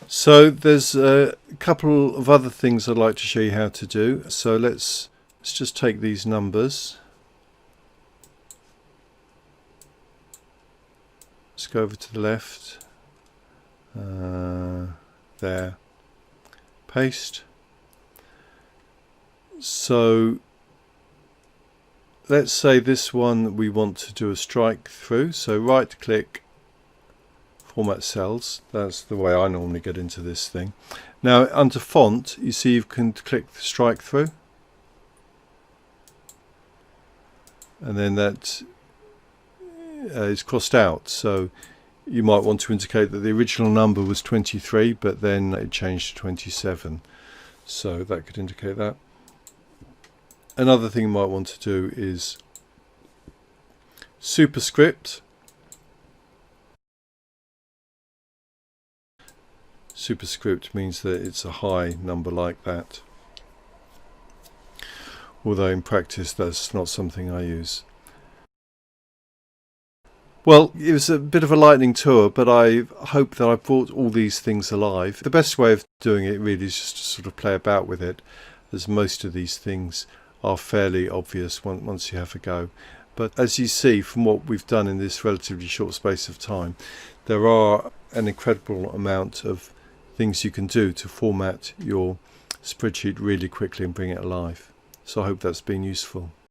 So there's a couple of other things I'd like to show you how to do. So let's just take these numbers. Let's go over to the left. There. Paste. So let's say this one we want to do a strike through. So right click, format cells. That's the way I normally get into this thing. Now under font, you see you can click strike through, and then that is crossed out. So you might want to indicate that the original number was 23, but then it changed to 27. So that could indicate that. Another thing you might want to do is superscript. Superscript means that it's a high number like that. Although in practice that's not something I use. Well, it was a bit of a lightning tour, but I hope that I brought all these things alive. The best way of doing it really is just to sort of play about with it, as most of these things are fairly obvious once you have a go. But as you see from what we've done in this relatively short space of time, there are an incredible amount of things you can do to format your spreadsheet really quickly and bring it alive. So I hope that's been useful.